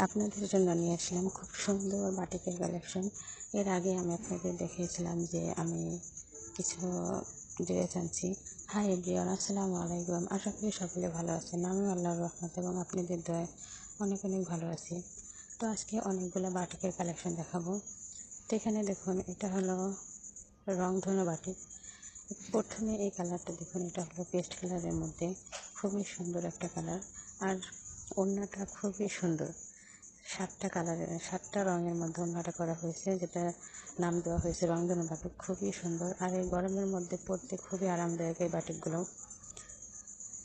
আপনাদের জন্য নিয়ে আসলাম খুব সুন্দর বাটিকের কালেকশন। এর আগে আমি আপনাদের দেখিয়েছিলাম যে আমি কিছু ড্রেস আনছি। হাই এভরিওয়ান, আসসালামু আলাইকুম। আশা করি সকলে ভালো আছেন। আমি আল্লাহর রহমত এবং আপনাদের দয়ায় অনেক অনেক ভালো আছি। তো আজকে অনেকগুলো বাটিকের কালেকশন দেখাবো। তো এখানে দেখুন, এটা হলো রংধনু বাটিক। প্রথমে এই কালারটা দেখুন, এটা হলো পেস্ট কালারের মধ্যে, খুবই সুন্দর একটা কালার। আর ওড়নাটা খুবই সুন্দর, 7টা কালারের 7টা রঙের মধ্যে ওড়নাটা করা হয়েছে, যেটা নাম দেওয়া হয়েছে রংধনু বাটিক। খুবই সুন্দর, আর এই গরমের মধ্যে পরতে খুবই আরামদায়ক এই বাটিকগুলো।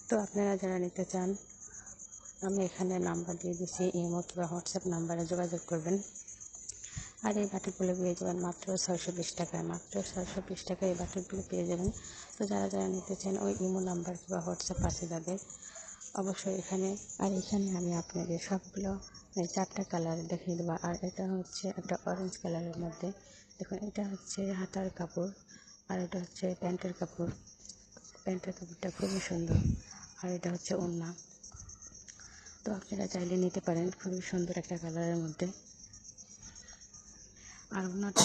তো আপনারা যারা নিতে চান, আমি এখানে নাম্বার দিয়ে দিচ্ছি, ইমো কিংবা হোয়াটসঅ্যাপ নাম্বারে যোগাযোগ করবেন। আর এই বাটিকগুলো পেয়ে যাবেন মাত্র 620 টাকায়। মাত্র 620 টাকায় এই বাটিকগুলো পেয়ে যাবেন। তো যারা যারা নিতে চান, ওই ইমো নাম্বার কিংবা হোয়াটসঅ্যাপ আছে যাদের, অবশ্যই এখানে। আর এখানে আমি আপনাদের সবগুলো 4টা কালার দেখিয়ে দেবো। আর এটা হচ্ছে একটা অরেঞ্জ কালারের মধ্যে, দেখুন এটা হচ্ছে হাতার কাপড়, আর এটা হচ্ছে প্যান্টের কাপড়। প্যান্টের কাপড়টা খুবই সুন্দর, আর এটা হচ্ছে ওড়না। তো আপনারা চাইলে নিতে পারেন, খুবই সুন্দর একটা কালারের মধ্যে। আর ওড়নাটা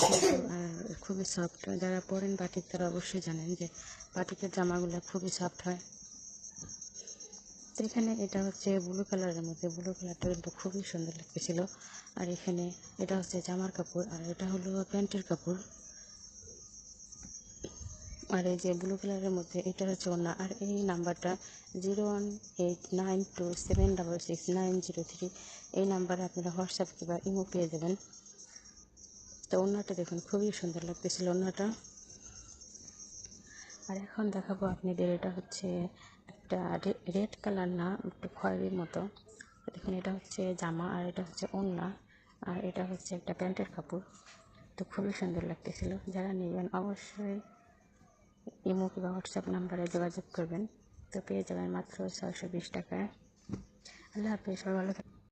খুবই সফট। যারা পরেন বাটিক তারা অবশ্যই জানেন যে বাটিকের জামাগুলো খুবই সফট হয়। তো এখানে এটা হচ্ছে ব্লু কালারের মধ্যে, ব্লু কালারটা কিন্তু খুবই সুন্দর লাগতেছিল। আর এখানে এটা হচ্ছে জামার কাপড়, আর এটা হলো প্যান্টের কাপড়। আর এই যে ব্লু কালারের মধ্যে এটা হচ্ছে ওড়না। আর এই নাম্বারটা 01892766903, এই নাম্বারে আপনারা হোয়াটসঅ্যাপ কিংবা ইমো পেয়ে যাবেন। তো ওড়নাটা দেখুন, খুবই সুন্দর লাগতেছিল ওড়নাটা। আর এখন দেখাবো আপনাদের, এটা হচ্ছে একটা রেড কালার না, একটু খয়েরির মতো। দেখুন, এটা হচ্ছে জামা, আর এটা হচ্ছে ওড়না, আর এটা হচ্ছে একটা প্যান্টের কাপড়। তো খুবই সুন্দর লাগতেছিল। যারা নেবেন অবশ্যই ইমো কিংবা হোয়াটসঅ্যাপ নাম্বারে যোগাযোগ করবেন। তো পেয়ে যাবেন মাত্র 620 টাকায়। আল্লাহ হাফেজ, সবাই ভালো থাকবেন।